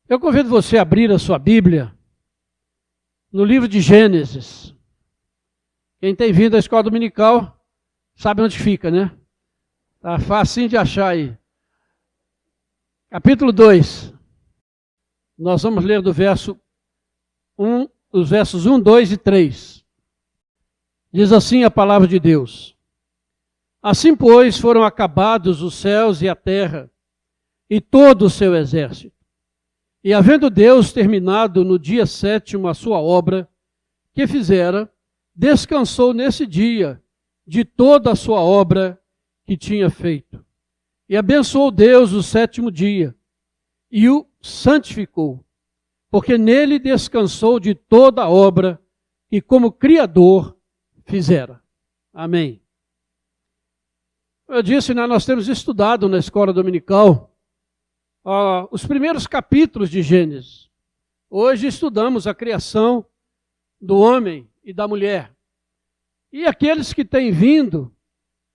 Eu convido você a abrir a sua Bíblia no livro de Gênesis. Quem tem vindo à escola dominical sabe onde fica, né? Tá facinho de achar aí. Capítulo 2. Nós vamos ler do verso 1, os versos 1, 2 e 3. Diz assim a palavra de Deus: Assim, pois, foram acabados os céus e a terra, e todo o seu exército. E havendo Deus terminado no dia 7º a sua obra que fizera, descansou nesse dia de toda a sua obra que tinha feito. E abençoou Deus o 7º dia, e o santificou, porque nele descansou de toda a obra que como Criador fizera. Amém. Eu disse, né, nós temos estudado na escola dominical os primeiros capítulos de Gênesis. Hoje estudamos a criação do homem e da mulher. E aqueles que têm vindo,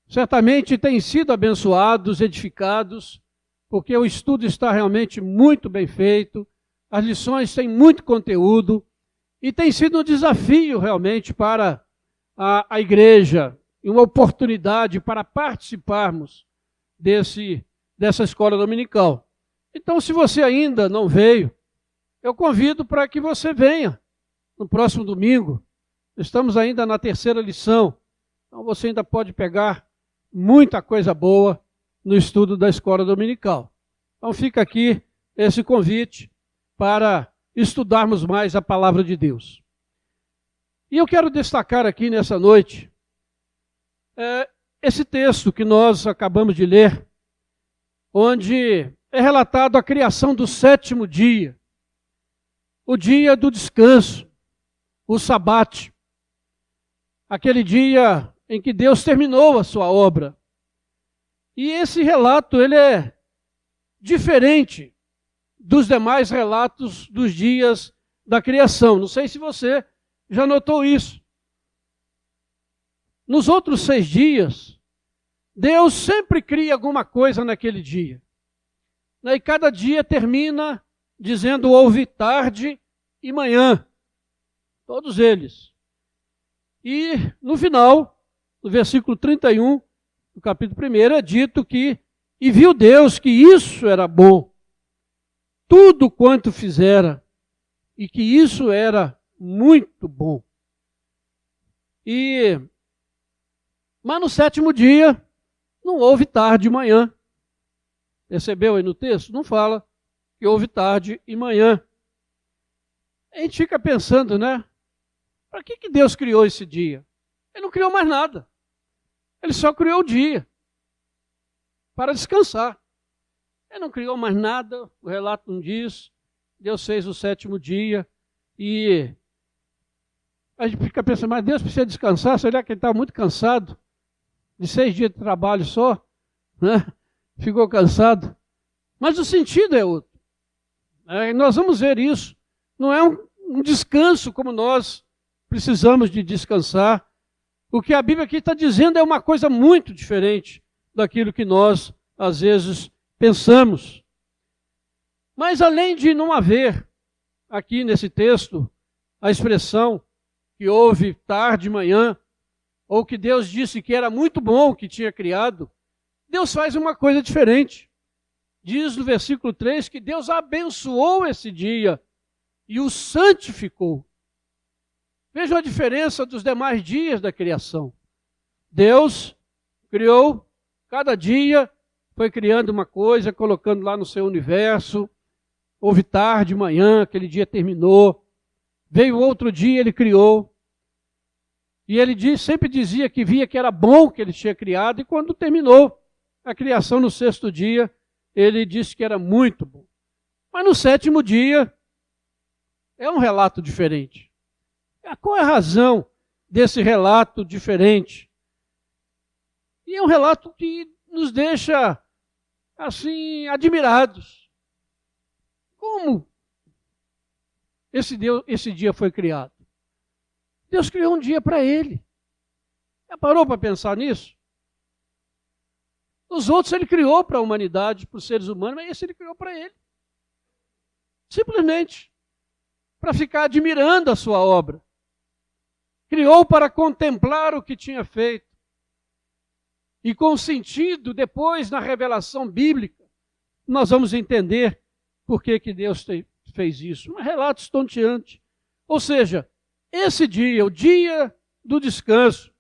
certamente têm sido abençoados, edificados, porque o estudo está realmente muito bem feito, as lições têm muito conteúdo, e tem sido um desafio realmente para a igreja, e uma oportunidade para participarmos dessa escola dominical. Então, se você ainda não veio, eu convido para que você venha no próximo domingo. Estamos ainda na 3ª lição, então você ainda pode pegar muita coisa boa no estudo da escola dominical. Então fica aqui esse convite para estudarmos mais a palavra de Deus. E eu quero destacar aqui nessa noite esse texto que nós acabamos de ler, onde é relatado a criação do 7º dia, o dia do descanso, o sabate, aquele dia em que Deus terminou a sua obra. E esse relato, ele é diferente dos demais relatos dos dias da criação. Não sei se você já notou isso. Nos outros 6 dias, Deus sempre cria alguma coisa naquele dia. E cada dia termina dizendo houve tarde e manhã. Todos eles. E no final, no versículo 31, do capítulo 1, é dito que e viu Deus que isso era bom, tudo quanto fizera, e que isso era muito bom. Mas no 7º dia, não houve tarde e manhã. Percebeu aí no texto? Não fala que houve tarde e manhã. A gente fica pensando, né? Para que Deus criou esse dia? Ele não criou mais nada. Ele só criou o dia para descansar. Ele não criou mais nada, o relato não diz. Deus fez o 7º dia e a gente fica pensando, mas Deus precisa descansar? Será que ele está muito cansado? De 6 dias de trabalho só, né? Ficou cansado. Mas o sentido é outro. Nós vamos ver isso. Não é um descanso como nós precisamos de descansar. O que a Bíblia aqui está dizendo é uma coisa muito diferente daquilo que nós, às vezes, pensamos. Mas além de não haver, aqui nesse texto, a expressão que houve tarde e manhã, ou que Deus disse que era muito bom o que tinha criado, Deus faz uma coisa diferente. Diz no versículo 3 que Deus abençoou esse dia e o santificou. Vejam a diferença dos demais dias da criação. Deus criou, cada dia foi criando uma coisa, colocando lá no seu universo. Houve tarde, manhã, aquele dia terminou. Veio outro dia, ele criou. E ele sempre dizia que via que era bom o que ele tinha criado, e quando terminou a criação no 6º dia, ele disse que era muito bom. Mas no 7º dia, é um relato diferente. Qual é a razão desse relato diferente? E é um relato que nos deixa, assim, admirados. Como esse dia foi criado? Deus criou um dia para ele. Já parou para pensar nisso? Os outros ele criou para a humanidade, para os seres humanos, mas esse ele criou para ele. simplesmente para ficar admirando a sua obra. Criou para contemplar o que tinha feito. E com sentido, depois, na revelação bíblica, nós vamos entender por que Deus fez isso. Um relato estonteante. Ou seja, esse dia, o dia do descanso,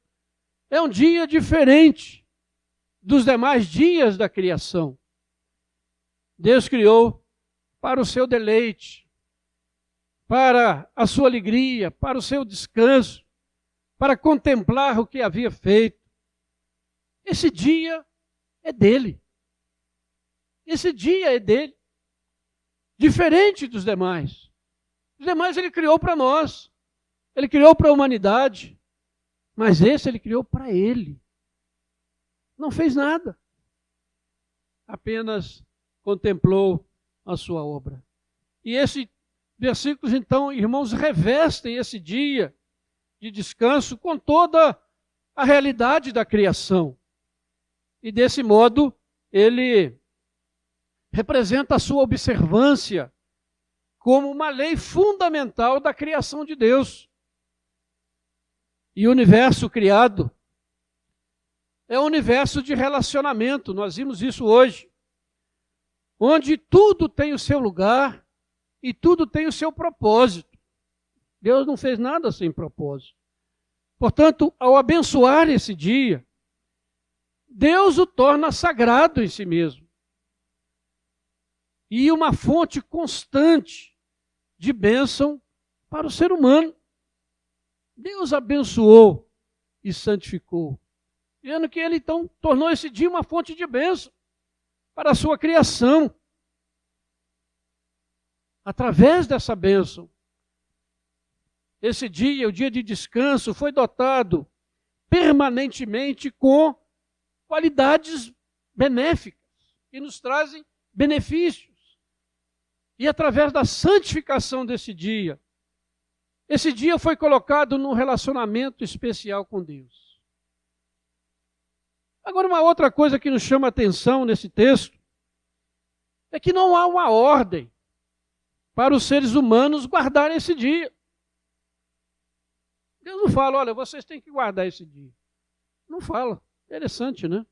é um dia diferente dos demais dias da criação. Deus criou para o seu deleite, para a sua alegria, para o seu descanso, para contemplar o que havia feito. Esse dia é dele. Esse dia é dele. Diferente dos demais. Os demais ele criou para nós. Ele criou para a humanidade. Mas esse ele criou para ele. Não fez nada. Apenas contemplou a sua obra. E esses versículos, então, irmãos, revestem esse dia de descanso com toda a realidade da criação. E desse modo, ele representa a sua observância como uma lei fundamental da criação de Deus. E o universo criado é um universo de relacionamento, nós vimos isso hoje, onde tudo tem o seu lugar e tudo tem o seu propósito. Deus não fez nada sem propósito. Portanto, ao abençoar esse dia, Deus o torna sagrado em si mesmo. E uma fonte constante de bênção para o ser humano. Deus abençoou e santificou. Vendo que ele então tornou esse dia uma fonte de bênção para a sua criação. Através dessa bênção, esse dia, o dia de descanso, foi dotado permanentemente com qualidades benéficas, que nos trazem benefícios. E através da santificação desse dia, esse dia foi colocado num relacionamento especial com Deus. Agora, uma outra coisa que nos chama a atenção nesse texto é que não há uma ordem para os seres humanos guardarem esse dia. Deus não fala, olha, vocês têm que guardar esse dia. Não fala. Interessante, né?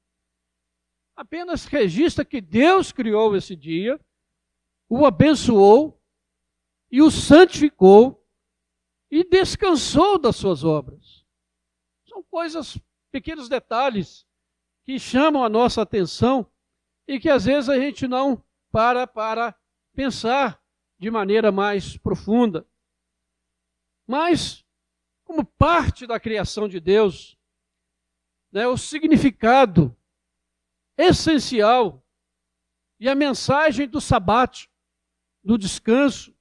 Apenas registra que Deus criou esse dia, o abençoou e o santificou e descansou das suas obras. São coisas, pequenos detalhes que chamam a nossa atenção e que às vezes a gente não para pensar de maneira mais profunda. Mas, como parte da criação de Deus, né, o significado essencial e a mensagem do sabático, do descanso,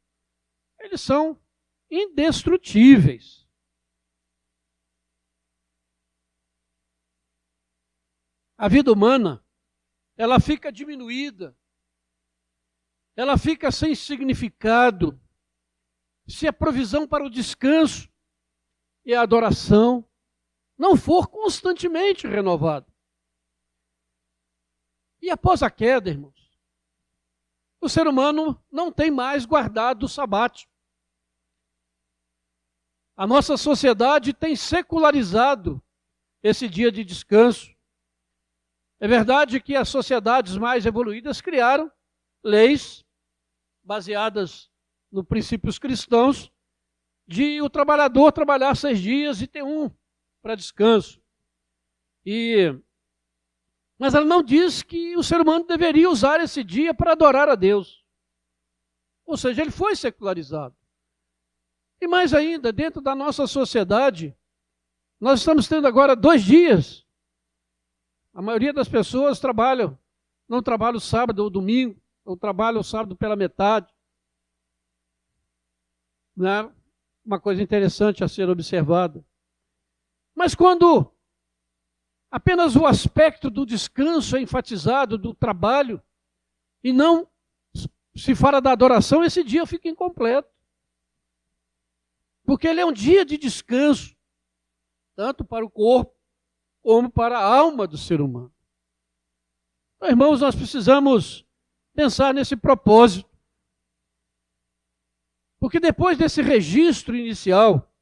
eles são indestrutíveis. A vida humana, ela fica diminuída, ela fica sem significado, se a provisão para o descanso e a adoração não for constantemente renovada. E após a queda, irmãos, o ser humano não tem mais guardado o sabático. A nossa sociedade tem secularizado esse dia de descanso. É verdade que as sociedades mais evoluídas criaram leis baseadas nos princípios cristãos de o trabalhador trabalhar 6 dias e ter um para descanso. Mas ela não diz que o ser humano deveria usar esse dia para adorar a Deus. Ou seja, ele foi secularizado. E mais ainda, dentro da nossa sociedade, nós estamos tendo agora 2 dias. A maioria das pessoas não trabalha o sábado ou domingo, ou trabalha o sábado pela metade. Né? Uma coisa interessante a ser observada. Mas quando apenas o aspecto do descanso é enfatizado, do trabalho, e não se fala da adoração, esse dia fica incompleto. Porque ele é um dia de descanso, tanto para o corpo, como para a alma do ser humano. Então, irmãos, nós precisamos pensar nesse propósito. Porque depois desse registro inicial,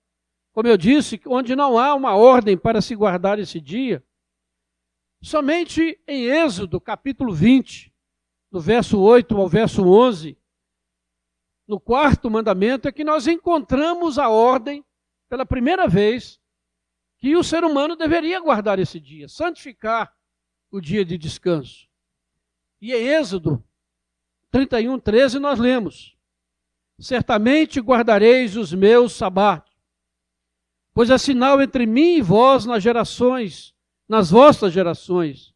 como eu disse, onde não há uma ordem para se guardar esse dia, somente em Êxodo, capítulo 20, do verso 8 ao verso 11, no quarto mandamento, é que nós encontramos a ordem, pela primeira vez, que o ser humano deveria guardar esse dia, santificar o dia de descanso. E em Êxodo 31, 13, nós lemos: certamente guardareis os meus sabatos, pois é sinal entre mim e vós nas vossas gerações,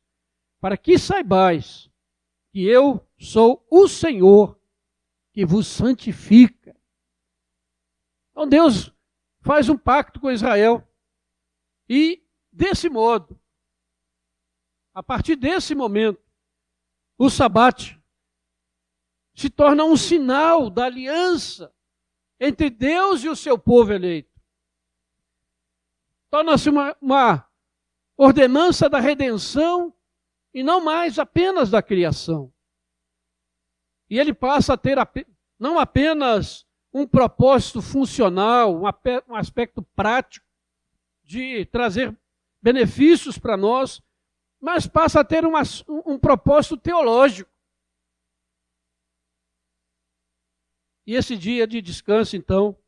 para que saibais que eu sou o Senhor que vos santifica. Então Deus faz um pacto com Israel e, desse modo, a partir desse momento, o sabate se torna um sinal da aliança entre Deus e o seu povo eleito. Torna-se uma ordenança da redenção e não mais apenas da criação. E ele passa a ter não apenas um propósito funcional, um aspecto prático de trazer benefícios para nós, mas passa a ter um propósito teológico. E esse dia de descanso, então,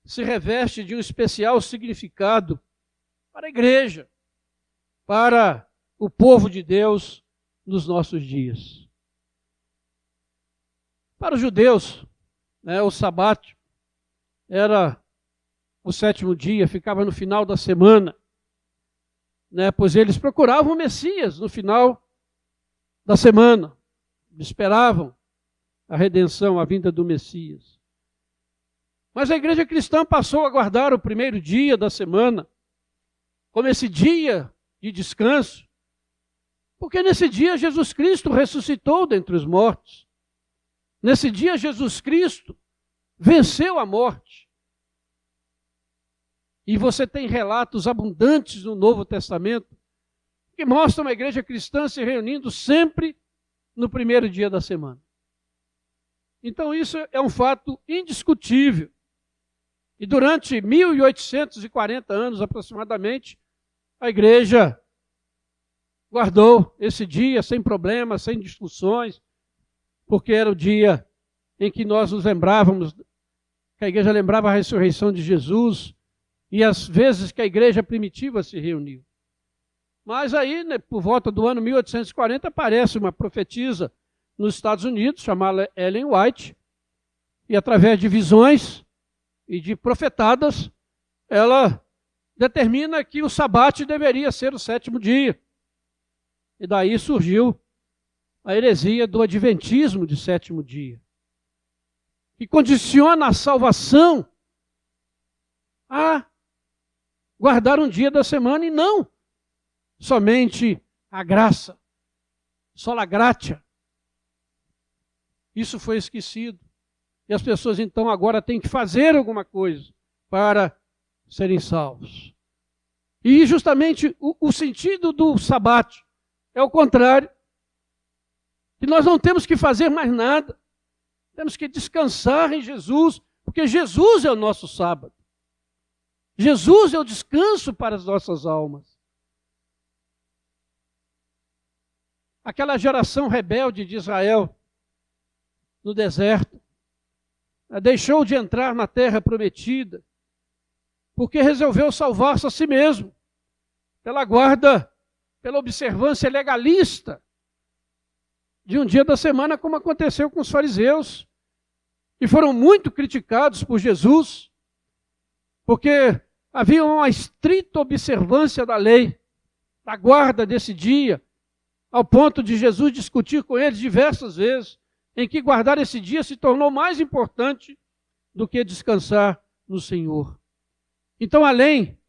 se reveste de um especial significado para a igreja, para o povo de Deus nos nossos dias. Para os judeus, o sabate era o 7º dia, ficava no final da semana, pois eles procuravam o Messias no final da semana, esperavam a redenção, a vinda do Messias. Mas a igreja cristã passou a guardar o primeiro dia da semana como esse dia de descanso, porque nesse dia Jesus Cristo ressuscitou dentre os mortos. Nesse dia Jesus Cristo venceu a morte. E você tem relatos abundantes no Novo Testamento que mostram a igreja cristã se reunindo sempre no primeiro dia da semana. Então isso é um fato indiscutível. E durante 1840 anos aproximadamente, a igreja guardou esse dia sem problemas, sem discussões, porque era o dia em que nós nos lembrávamos, que a igreja lembrava a ressurreição de Jesus, e as vezes que a igreja primitiva se reuniu. Mas aí, por volta do ano 1840, aparece uma profetisa nos Estados Unidos, chamada Ellen White, e através de visões e de profetadas, ela determina que o sabate deveria ser o 7º dia. E daí surgiu a heresia do adventismo de 7º dia, que condiciona a salvação a guardar um dia da semana e não somente a graça, sola gratia. Isso foi esquecido. E as pessoas então agora têm que fazer alguma coisa para serem salvos. E justamente o sentido do sabate é o contrário. Que nós não temos que fazer mais nada. Temos que descansar em Jesus, porque Jesus é o nosso sábado. Jesus é o descanso para as nossas almas. Aquela geração rebelde de Israel no deserto deixou de entrar na terra prometida porque resolveu salvar-se a si mesmo pela guarda, pela observância legalista de um dia da semana, como aconteceu com os fariseus, que foram muito criticados por Jesus, porque havia uma estrita observância da lei, da guarda desse dia, ao ponto de Jesus discutir com eles diversas vezes, em que guardar esse dia se tornou mais importante do que descansar no Senhor. Então, além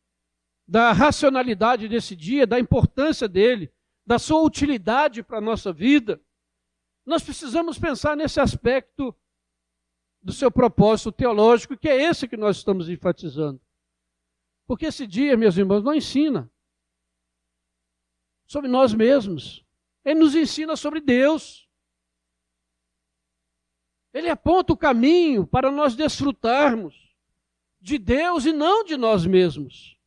da racionalidade desse dia, da importância dele, da sua utilidade para a nossa vida, nós precisamos pensar nesse aspecto do seu propósito teológico, que é esse que nós estamos enfatizando. Porque esse dia, meus irmãos, não ensina sobre nós mesmos. Ele nos ensina sobre Deus. Ele aponta o caminho para nós desfrutarmos de Deus e não de nós mesmos.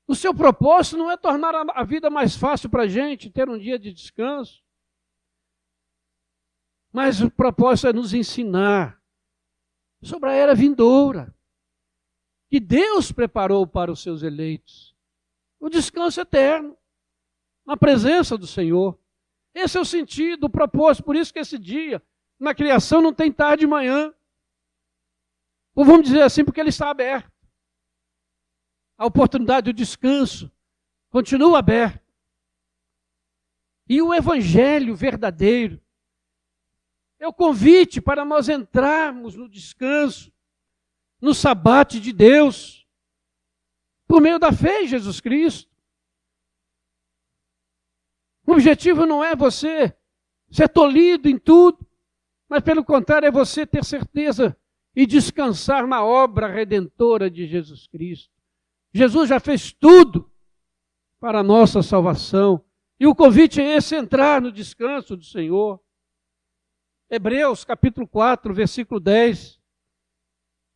O seu propósito não é tornar a vida mais fácil para a gente, ter um dia de descanso. Mas o propósito é nos ensinar sobre a era vindoura, que Deus preparou para os seus eleitos. O descanso eterno, na presença do Senhor. Esse é o sentido, o propósito. Por isso que esse dia, na criação, não tem tarde e manhã. Ou vamos dizer assim, porque ele está aberto. A oportunidade do descanso continua aberta. E o evangelho verdadeiro é o convite para nós entrarmos no descanso, no sabate de Deus, por meio da fé em Jesus Cristo. O objetivo não é você ser tolhido em tudo, mas pelo contrário é você ter certeza e descansar na obra redentora de Jesus Cristo. Jesus já fez tudo para a nossa salvação. E o convite é esse, entrar no descanso do Senhor. Hebreus capítulo 4, versículo 10,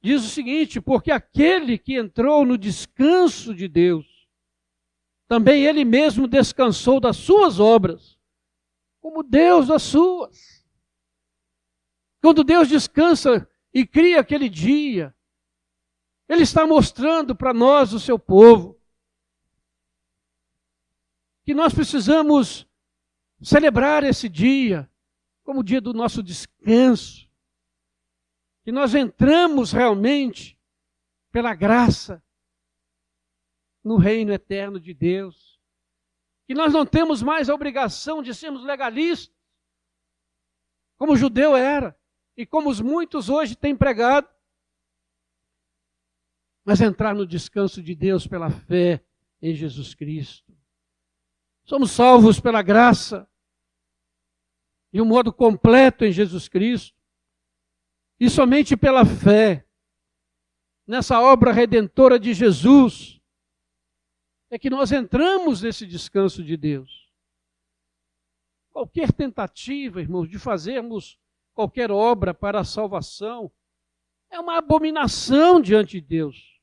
diz o seguinte: porque aquele que entrou no descanso de Deus, também ele mesmo descansou das suas obras, como Deus das suas. Quando Deus descansa e cria aquele dia, Ele está mostrando para nós, o seu povo, que nós precisamos celebrar esse dia como o dia do nosso descanso, que nós entramos realmente pela graça no reino eterno de Deus, que nós não temos mais a obrigação de sermos legalistas, como o judeu era, e como os muitos hoje têm pregado, mas entrar no descanso de Deus pela fé em Jesus Cristo. Somos salvos pela graça, de um modo completo em Jesus Cristo, e somente pela fé, nessa obra redentora de Jesus, é que nós entramos nesse descanso de Deus. Qualquer tentativa, irmãos, de fazermos qualquer obra para a salvação, é uma abominação diante de Deus.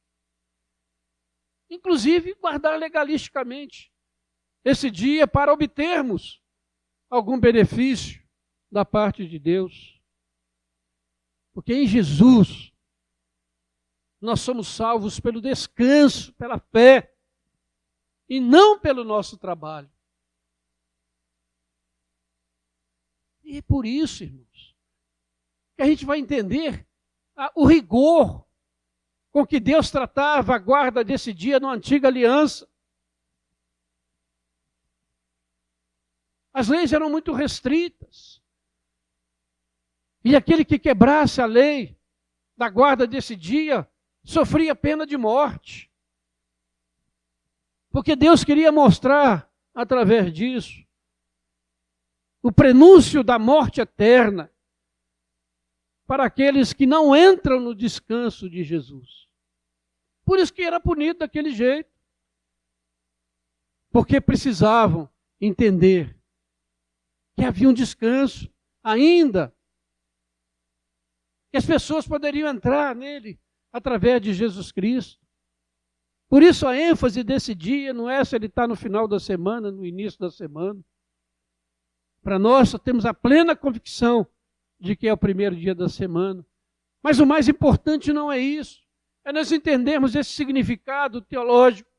Inclusive, guardar legalisticamente esse dia para obtermos algum benefício da parte de Deus. Porque em Jesus, nós somos salvos pelo descanso, pela fé, e não pelo nosso trabalho. E é por isso, irmãos, que a gente vai entender o rigor com que Deus tratava a guarda desse dia na antiga aliança. As leis eram muito restritas. E aquele que quebrasse a lei da guarda desse dia sofria pena de morte. Porque Deus queria mostrar, através disso, o prenúncio da morte eterna para aqueles que não entram no descanso de Jesus. Por isso que era punido daquele jeito. Porque precisavam entender que havia um descanso ainda, que as pessoas poderiam entrar nele através de Jesus Cristo. Por isso a ênfase desse dia não é se ele está no final da semana, no início da semana. Para nós, temos a plena convicção de que é o primeiro dia da semana. Mas o mais importante não é isso. É nós entendermos esse significado teológico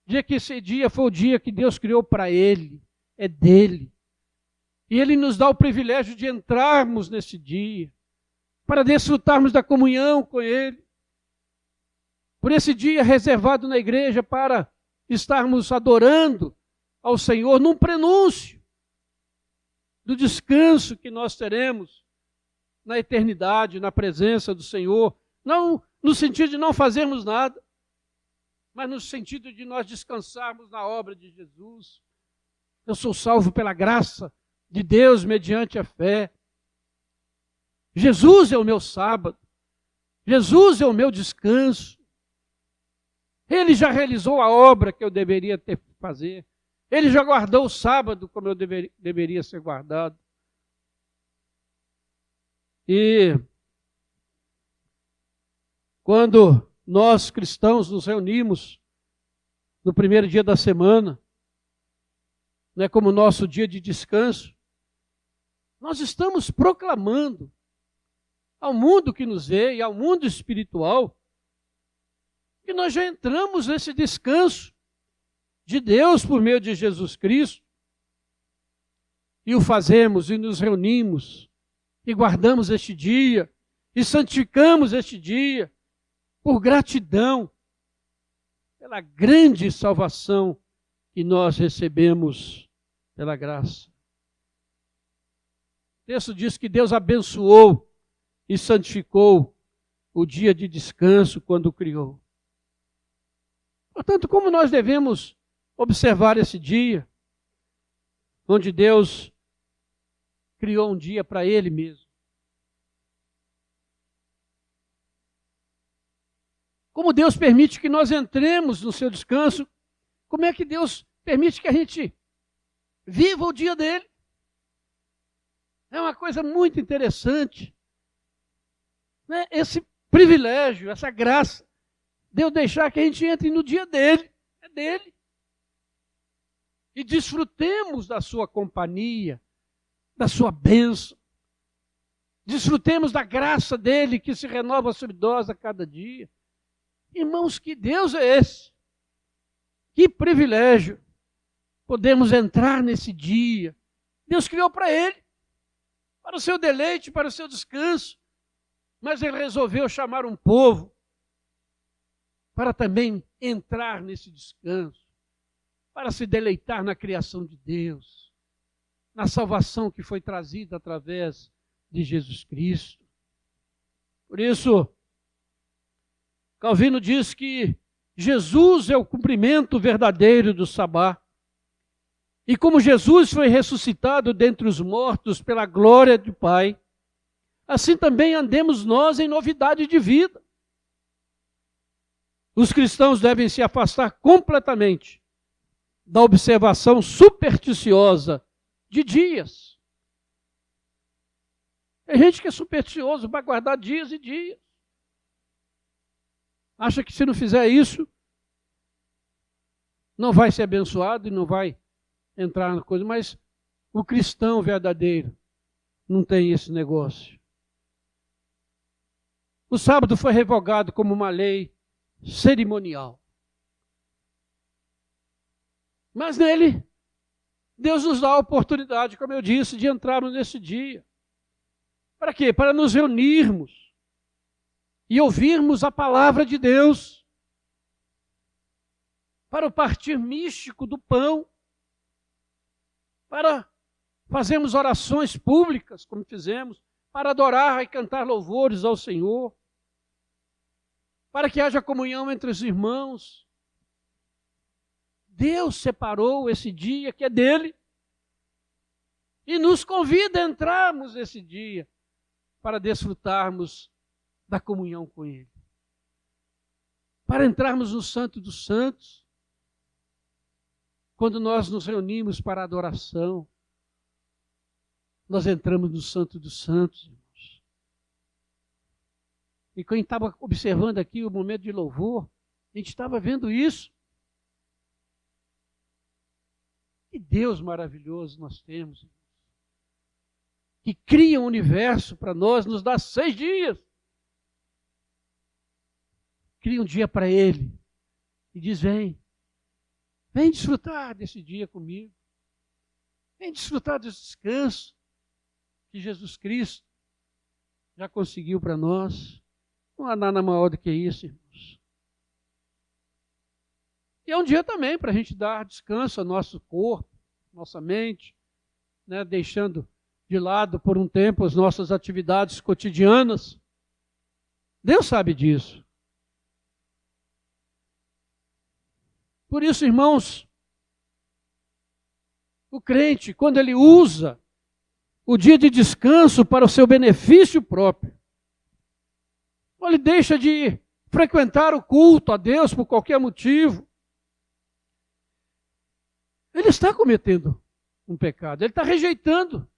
de que esse dia foi o dia que Deus criou para Ele, é dele. E Ele nos dá o privilégio de entrarmos nesse dia, para desfrutarmos da comunhão com Ele. Por esse dia reservado na igreja para estarmos adorando ao Senhor num prenúncio do descanso que nós teremos na eternidade, na presença do Senhor. Não no sentido de não fazermos nada, mas no sentido de nós descansarmos na obra de Jesus. Eu sou salvo pela graça de Deus mediante a fé. Jesus é o meu sábado. Jesus é o meu descanso. Ele já realizou a obra que eu deveria fazer. Ele já guardou o sábado como eu deveria ser guardado. E quando nós cristãos nos reunimos no primeiro dia da semana, né, como nosso dia de descanso, nós estamos proclamando ao mundo que nos vê e ao mundo espiritual que nós já entramos nesse descanso de Deus por meio de Jesus Cristo, e o fazemos e nos reunimos e guardamos este dia e santificamos este dia por gratidão pela grande salvação que nós recebemos pela graça. O texto diz que Deus abençoou e santificou o dia de descanso quando o criou. Portanto, como nós devemos observar esse dia, onde Deus criou um dia para Ele mesmo? Como Deus permite que nós entremos no seu descanso, como é que Deus permite que a gente viva o dia dele? É uma coisa muito interessante, né? Esse privilégio, essa graça, Deus deixar que a gente entre no dia dele, é dele. E desfrutemos da sua companhia, da sua bênção. Desfrutemos da graça dele que se renova sobre nós a cada dia. Irmãos, que Deus é esse? Que privilégio podemos entrar nesse dia. Deus criou para ele, para o seu deleite, para o seu descanso. Mas ele resolveu chamar um povo para também entrar nesse descanso, para se deleitar na criação de Deus, na salvação que foi trazida através de Jesus Cristo. Por isso, Calvino diz que Jesus é o cumprimento verdadeiro do sabá. E como Jesus foi ressuscitado dentre os mortos pela glória do Pai, assim também andemos nós em novidade de vida. Os cristãos devem se afastar completamente da observação supersticiosa de dias. Tem gente que é supersticioso, vai guardar dias e dias. Acha que se não fizer isso, não vai ser abençoado e não vai entrar na coisa. Mas o cristão verdadeiro não tem esse negócio. O sábado foi revogado como uma lei cerimonial. Mas nele, Deus nos dá a oportunidade, como eu disse, de entrarmos nesse dia. Para quê? Para nos reunirmos e ouvirmos a palavra de Deus. Para o partir místico do pão. Para fazermos orações públicas, como fizemos. Para adorar e cantar louvores ao Senhor. Para que haja comunhão entre os irmãos. Deus separou esse dia que é dele e nos convida a entrarmos nesse dia para desfrutarmos da comunhão com Ele. Para entrarmos no Santo dos Santos, quando nós nos reunimos para a adoração, nós entramos no Santo dos Santos, irmãos. E quem estava observando aqui o momento de louvor, a gente estava vendo isso. Que Deus maravilhoso nós temos, irmãos. Que cria um universo para nós, nos dá 6 dias. Cria um dia para Ele e diz: vem desfrutar desse dia comigo. Vem desfrutar desse descanso que Jesus Cristo já conseguiu para nós. Não há nada maior do que isso, irmãos. E é um dia também para a gente dar descanso ao nosso corpo, nossa mente, né, deixando de lado por um tempo as nossas atividades cotidianas. Deus sabe disso. Por isso, irmãos, o crente, quando ele usa o dia de descanso para o seu benefício próprio, ou ele deixa de frequentar o culto a Deus por qualquer motivo, ele está cometendo um pecado, ele está rejeitando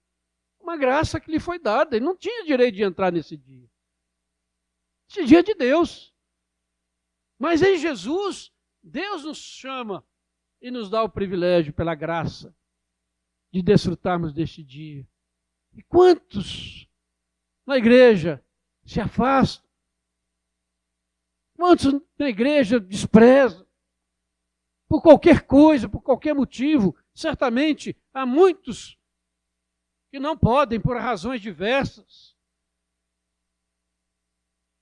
uma graça que lhe foi dada. Ele não tinha direito de entrar nesse dia. Esse dia é de Deus. Mas em Jesus, Deus nos chama e nos dá o privilégio, pela graça, de desfrutarmos deste dia. E quantos na igreja se afastam? Quantos na igreja desprezam? Por qualquer coisa, por qualquer motivo. Certamente há muitos que não podem por razões diversas.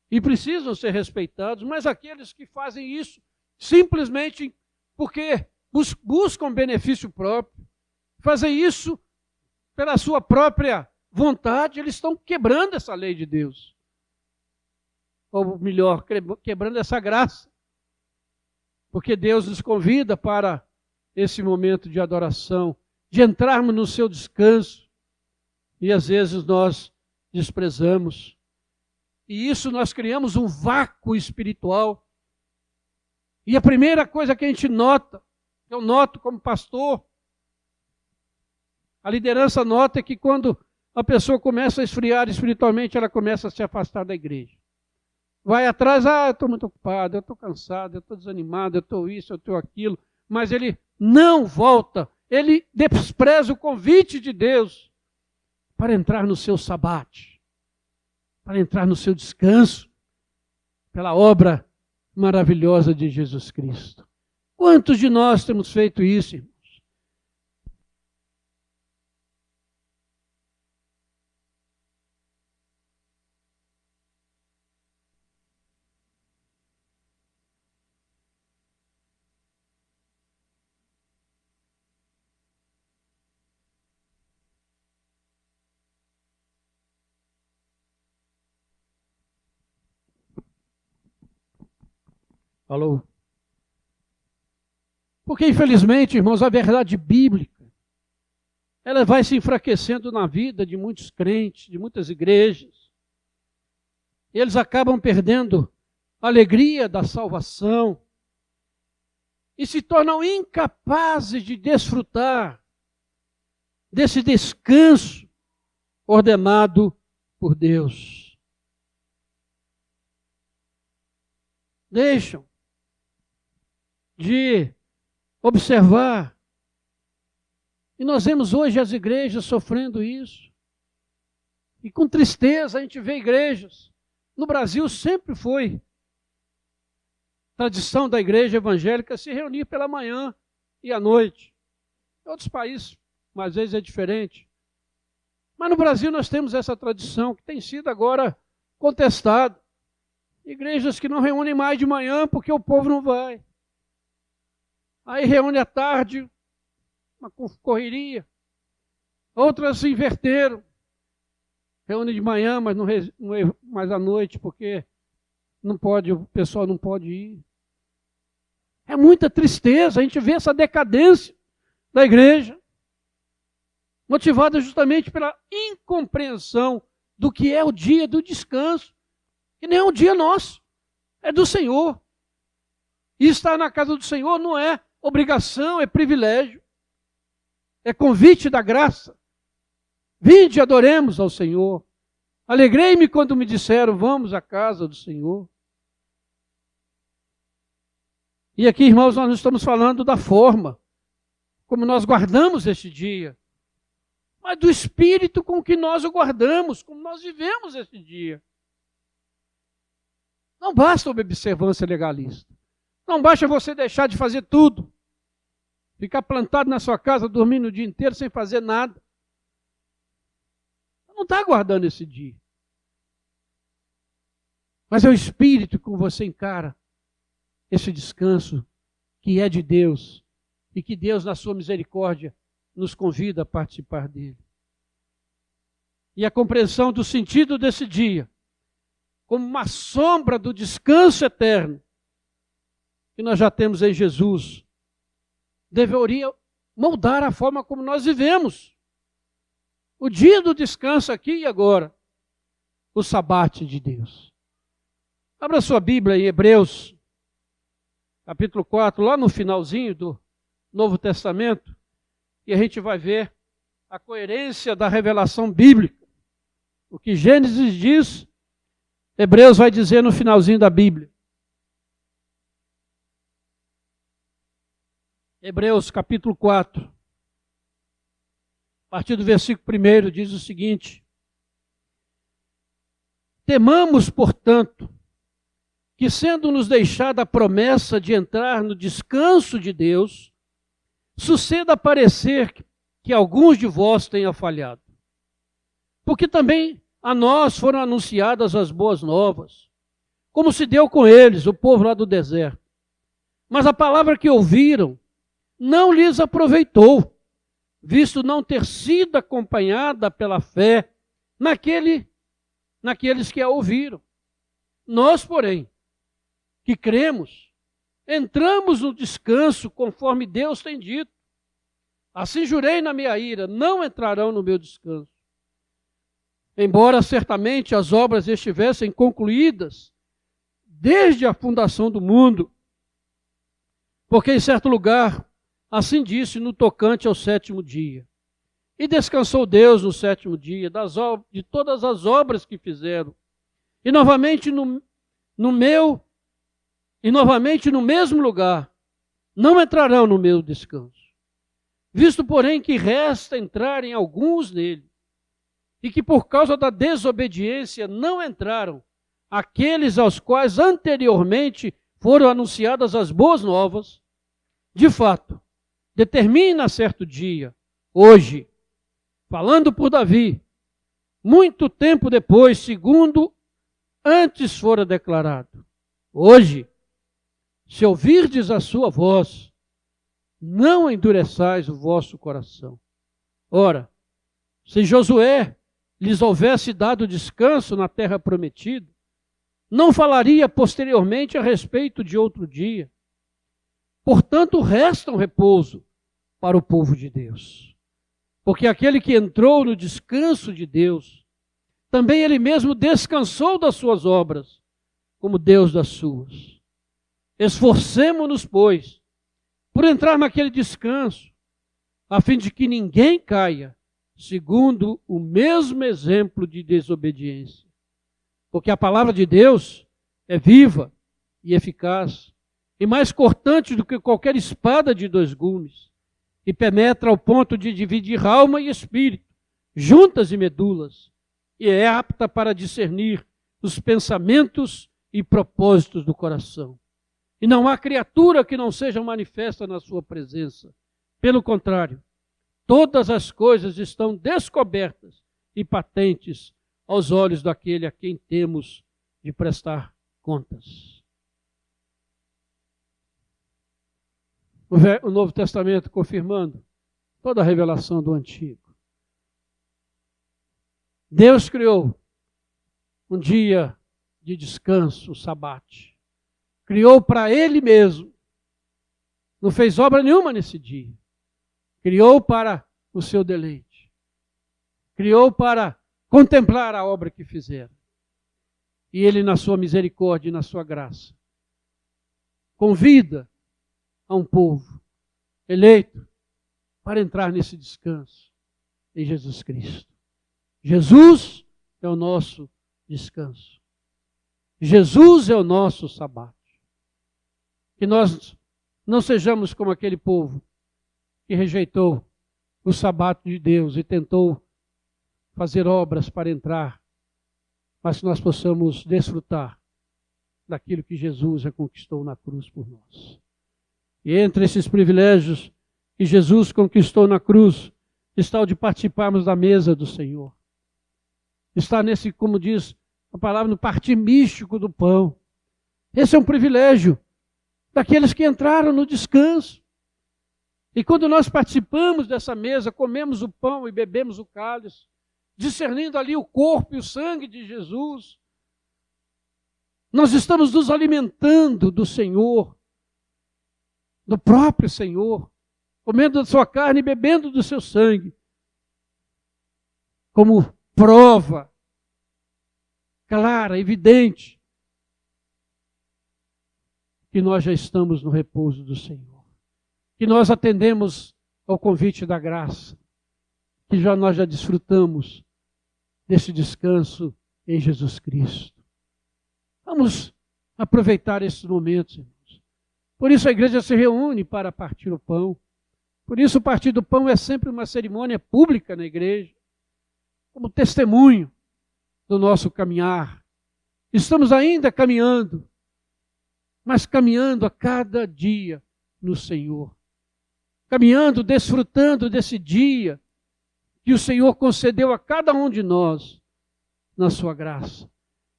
E precisam ser respeitados, mas aqueles que fazem isso simplesmente porque buscam benefício próprio, fazem isso pela sua própria vontade, eles estão quebrando essa lei de Deus. Ou melhor, quebrando essa graça. Porque Deus nos convida para esse momento de adoração, de entrarmos no seu descanso. E às vezes nós desprezamos. E isso nós criamos um vácuo espiritual. E a primeira coisa que a gente nota, eu noto como pastor, a liderança nota é que quando a pessoa começa a esfriar espiritualmente, ela começa a se afastar da igreja. Vai atrás, eu estou muito ocupado, eu estou cansado, eu estou desanimado, eu estou isso, eu estou aquilo. Mas ele não volta, ele despreza o convite de Deus para entrar no seu sabate, para entrar no seu descanso, pela obra maravilhosa de Jesus Cristo. Quantos de nós temos feito isso, irmãos? Falou. Porque, infelizmente, irmãos, a verdade bíblica, ela vai se enfraquecendo na vida de muitos crentes, de muitas igrejas. Eles acabam perdendo a alegria da salvação e se tornam incapazes de desfrutar desse descanso ordenado por Deus. Deixam de observar. E nós vemos hoje as igrejas sofrendo isso. E com tristeza a gente vê igrejas. No Brasil sempre foi tradição da igreja evangélica se reunir pela manhã e à noite. Em outros países, às vezes é diferente. Mas no Brasil nós temos essa tradição que tem sido agora contestada. Igrejas que não reúnem mais de manhã porque o povo não vai. Aí reúne à tarde, uma correria. Outras se inverteram. Reúne de manhã, mas não mais à noite, porque não pode, o pessoal não pode ir. É muita tristeza, a gente vê essa decadência da igreja, motivada justamente pela incompreensão do que é o dia do descanso, que nem é um dia nosso, é do Senhor. E estar na casa do Senhor não é obrigação, é privilégio. É convite da graça. Vinde, adoremos ao Senhor. Alegrei-me quando me disseram, vamos à casa do Senhor. E aqui, irmãos, nós não estamos falando da forma, como nós guardamos este dia, mas do espírito com que nós o guardamos, como nós vivemos este dia. Não basta uma observância legalista. Não basta você deixar de fazer tudo. Ficar plantado na sua casa, dormindo o dia inteiro, sem fazer nada. Não está guardando esse dia. Mas é o Espírito com você encara esse descanso que é de Deus e que Deus, na sua misericórdia, nos convida a participar dele. E a compreensão do sentido desse dia, como uma sombra do descanso eterno que nós já temos em Jesus, deveria moldar a forma como nós vivemos. O dia do descanso aqui e agora, o sabate de Deus. Abra sua Bíblia em Hebreus, capítulo 4, lá no finalzinho do Novo Testamento, e a gente vai ver a coerência da revelação bíblica. O que Gênesis diz, Hebreus vai dizer no finalzinho da Bíblia. Hebreus capítulo 4, a partir do versículo 1, diz o seguinte: temamos, portanto, que sendo nos deixada a promessa de entrar no descanso de Deus, suceda parecer que alguns de vós tenham falhado. Porque também a nós foram anunciadas as boas novas, como se deu com eles, o povo lá do deserto. Mas a palavra que ouviram não lhes aproveitou, visto não ter sido acompanhada pela fé naqueles que a ouviram. Nós, porém, que cremos, entramos no descanso conforme Deus tem dito. Assim jurei na minha ira, não entrarão no meu descanso. Embora certamente as obras estivessem concluídas desde a fundação do mundo, porque em certo lugar assim disse no tocante ao sétimo dia. E descansou Deus no sétimo dia de todas as obras que fizeram. E novamente no mesmo lugar não entrarão no meu descanso. Visto, porém, que resta entrarem alguns nele, e que por causa da desobediência não entraram aqueles aos quais anteriormente foram anunciadas as boas novas, de fato, determina certo dia, hoje, falando por Davi, muito tempo depois, segundo antes fora declarado. Hoje, se ouvirdes a sua voz, não endureçais o vosso coração. Ora, se Josué lhes houvesse dado descanso na terra prometida, não falaria posteriormente a respeito de outro dia. Portanto, resta um repouso para o povo de Deus. Porque aquele que entrou no descanso de Deus, também ele mesmo descansou das suas obras, como Deus das suas. Esforcemo-nos, pois, por entrar naquele descanso, a fim de que ninguém caia, segundo o mesmo exemplo de desobediência. Porque a palavra de Deus é viva e eficaz, e mais cortante do que qualquer espada de dois gumes, e penetra ao ponto de dividir alma e espírito, juntas e medulas, e é apta para discernir os pensamentos e propósitos do coração. E não há criatura que não seja manifesta na sua presença. Pelo contrário, todas as coisas estão descobertas e patentes aos olhos daquele a quem temos de prestar contas. O Novo Testamento confirmando toda a revelação do Antigo. Deus criou um dia de descanso, o sabate. Criou para Ele mesmo. Não fez obra nenhuma nesse dia. Criou para o seu deleite. Criou para contemplar a obra que fizeram. E Ele, na sua misericórdia e na sua graça, convida a um povo eleito para entrar nesse descanso em Jesus Cristo. Jesus é o nosso descanso. Jesus é o nosso sabate. Que nós não sejamos como aquele povo que rejeitou o sabate de Deus e tentou fazer obras para entrar, mas que nós possamos desfrutar daquilo que Jesus já conquistou na cruz por nós. E entre esses privilégios que Jesus conquistou na cruz, está o de participarmos da mesa do Senhor. Está nesse, como diz a palavra, no partir místico do pão. Esse é um privilégio daqueles que entraram no descanso. E quando nós participamos dessa mesa, comemos o pão e bebemos o cálice, discernindo ali o corpo e o sangue de Jesus, nós estamos nos alimentando do Senhor, do próprio Senhor, comendo da sua carne e bebendo do seu sangue, como prova clara, evidente, que nós já estamos no repouso do Senhor, que nós atendemos ao convite da graça, que nós já desfrutamos desse descanso em Jesus Cristo. Vamos aproveitar esses momentos, irmãos. Por isso a igreja se reúne para partir o pão. Por isso o partir do pão é sempre uma cerimônia pública na igreja, como testemunho do nosso caminhar. Estamos ainda caminhando, mas caminhando a cada dia no Senhor. Caminhando, desfrutando desse dia que o Senhor concedeu a cada um de nós na sua graça.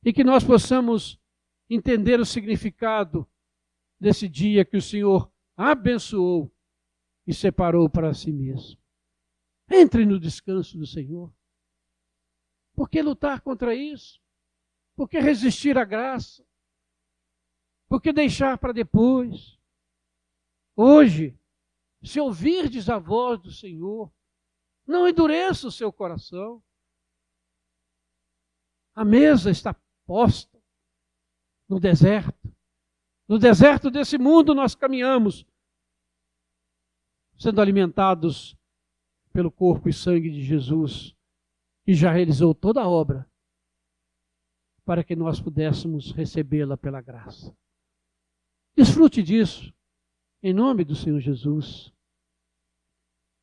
E que nós possamos entender o significado desse dia que o Senhor abençoou e separou para si mesmo. Entre no descanso do Senhor. Por que lutar contra isso? Por que resistir à graça? Por que deixar para depois? Hoje, se ouvirdes a voz do Senhor, não endureça o seu coração. A mesa está posta no deserto. No deserto desse mundo nós caminhamos, sendo alimentados pelo corpo e sangue de Jesus, que já realizou toda a obra, para que nós pudéssemos recebê-la pela graça. Desfrute disso, em nome do Senhor Jesus,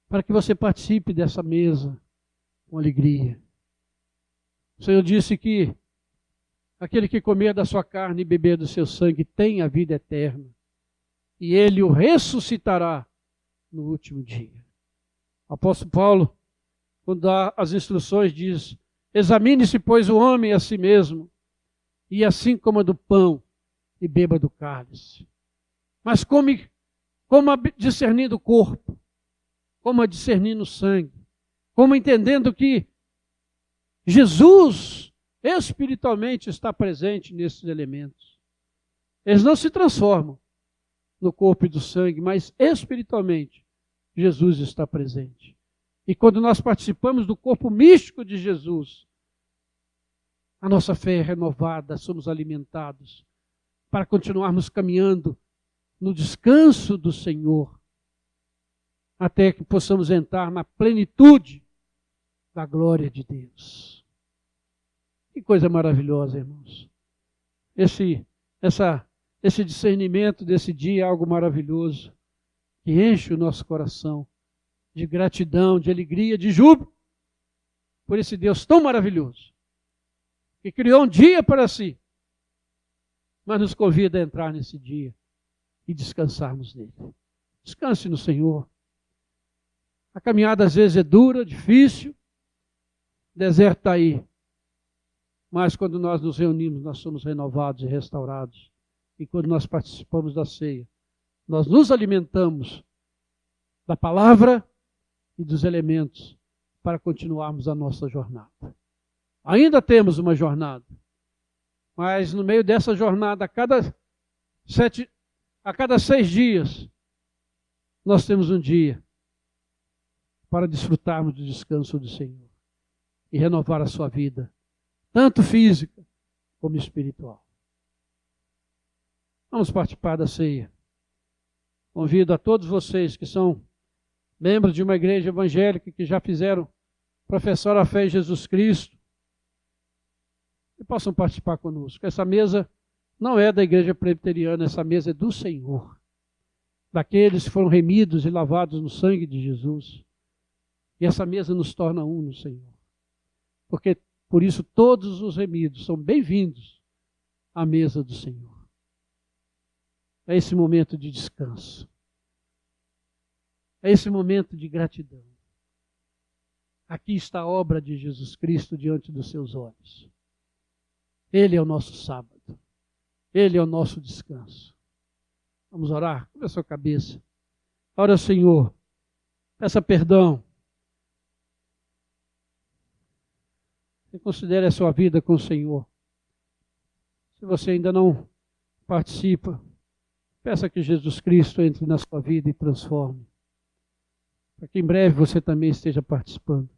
para que você participe dessa mesa com alegria. O Senhor disse que aquele que comer da sua carne e beber do seu sangue tem a vida eterna, e ele o ressuscitará no último dia. O apóstolo Paulo, quando dá as instruções, diz: examine-se, pois, o homem a si mesmo, e assim coma do pão e beba do cálice. Mas coma discernindo o corpo, coma discernindo o sangue, coma entendendo que Jesus espiritualmente está presente nesses elementos. Eles não se transformam no corpo e do sangue, mas espiritualmente Jesus está presente. E quando nós participamos do corpo místico de Jesus, a nossa fé é renovada, somos alimentados para continuarmos caminhando no descanso do Senhor, até que possamos entrar na plenitude da glória de Deus. Que coisa maravilhosa, irmãos. Esse discernimento desse dia é algo maravilhoso, que enche o nosso coração de gratidão, de alegria, de júbilo, por esse Deus tão maravilhoso, que criou um dia para si, mas nos convida a entrar nesse dia e descansarmos nele. Descanse no Senhor. A caminhada às vezes é dura, difícil, o deserto está aí, mas quando nós nos reunimos, nós somos renovados e restaurados. E quando nós participamos da ceia, nós nos alimentamos da palavra e dos elementos para continuarmos a nossa jornada. Ainda temos uma jornada, mas no meio dessa jornada, a cada 6 dias, nós temos um dia para desfrutarmos do descanso do Senhor e renovar a sua vida, tanto física como espiritual. Vamos participar da ceia. Convido a todos vocês que são membros de uma igreja evangélica, que já professaram a fé em Jesus Cristo, que possam participar conosco. Essa mesa não é da igreja presbiteriana, essa mesa é do Senhor, daqueles que foram remidos e lavados no sangue de Jesus. E essa mesa nos torna um no Senhor. Porque, por isso, todos os remidos são bem-vindos à mesa do Senhor. É esse momento de descanso. É esse momento de gratidão. Aqui está a obra de Jesus Cristo diante dos seus olhos. Ele é o nosso sábado. Ele é o nosso descanso. Vamos orar? Cubra a sua cabeça. Ora ao Senhor. Peça perdão. Considere a sua vida com o Senhor. Se você ainda não participa, peça que Jesus Cristo entre na sua vida e transforme, para que em breve você também esteja participando.